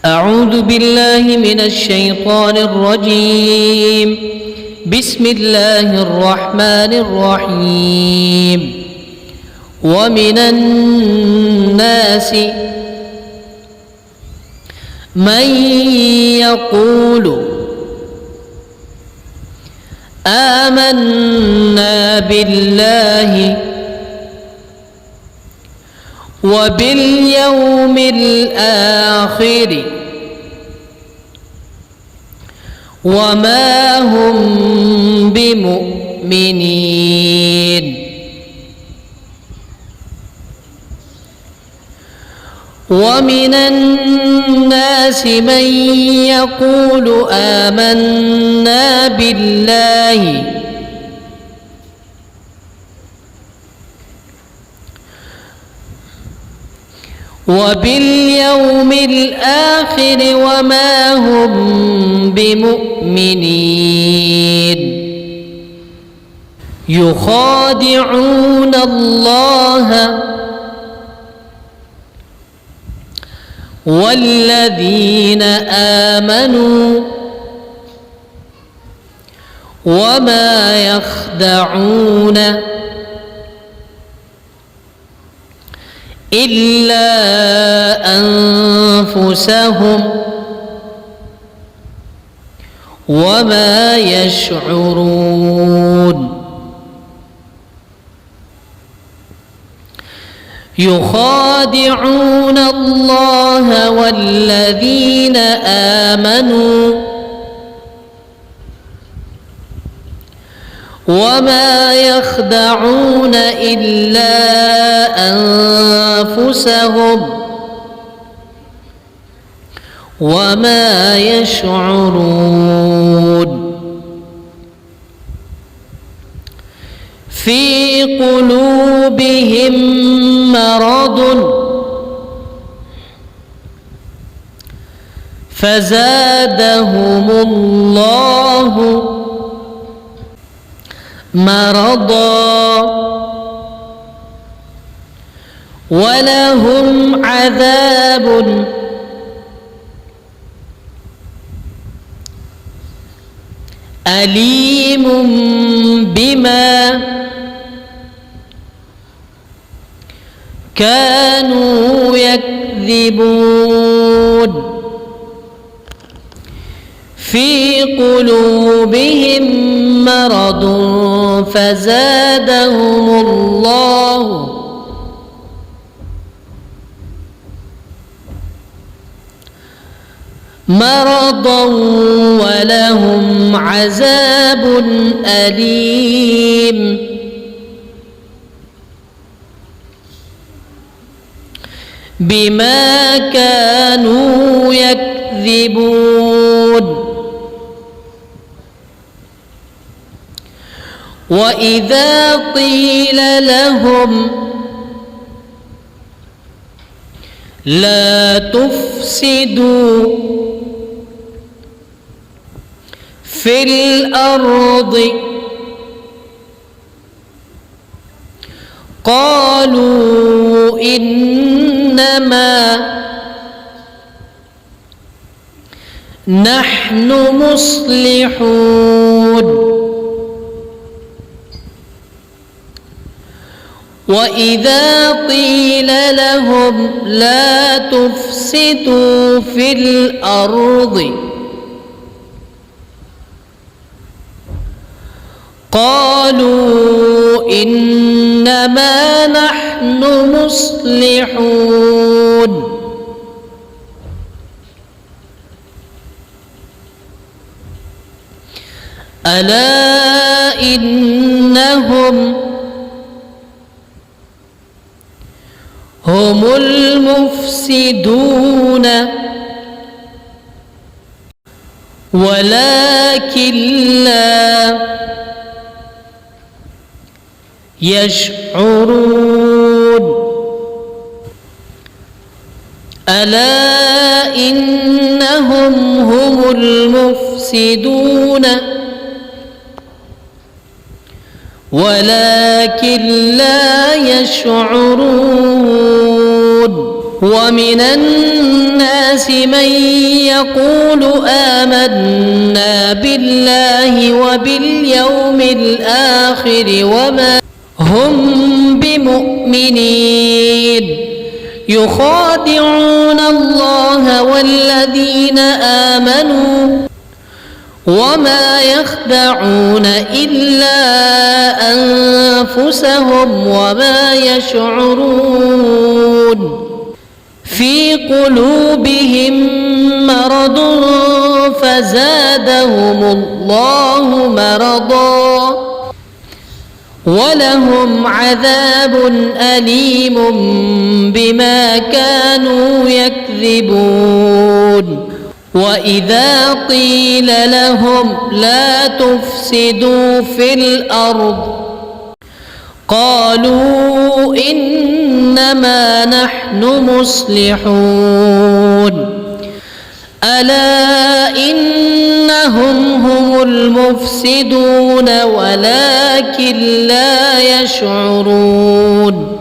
أعوذ بالله من الشيطان الرجيم. بسم الله الرحمن الرحيم. ومن الناس من يقول آمنا بالله وباليوم الآخر وما هم بمؤمنين. ومن الناس من يقول آمنا بالله وباليوم الآخر وما هم بمؤمنين. يخادعون الله والذين آمنوا وما يخدعون إلا أنفسهم وما يشعرون. يخادعون الله والذين آمنوا وما يخدعون إلا أنفسهم وما يشعرون. في قلوبهم مرض فزادهم الله مرضا ولهم عذاب أليم بما كانوا يكذبون. في قلوبهم مرض فزادهم الله مرضا ولهم عذاب أليم بما كانوا يكذبون. وإذا قيل لهم لا تفسدوا في الأرض قالوا إنما نحن مصلحون. وإذا قيل لهم لا تفسدوا في الأرض قالوا إنما نحن مصلحون. ألا إنهم هم المفسدون ولكن لا يشعرون. ألا إنهم هم المفسدون ولكن لا يشعرون. ومن الناس من يقول آمنا بالله وباليوم الآخر وما هم بمؤمنين يخادعون الله والذين آمنوا وما يخدعون إلا أنفسهم وما يشعرون في قلوبهم مرض فزادهم الله مرضا ولهم عذاب أليم بما كانوا يكذبون وإذا قيل لهم لا تفسدوا في الأرض قالوا إنما نحن مصلحون ألا إنهم هم المفسدون ولكن لا يشعرون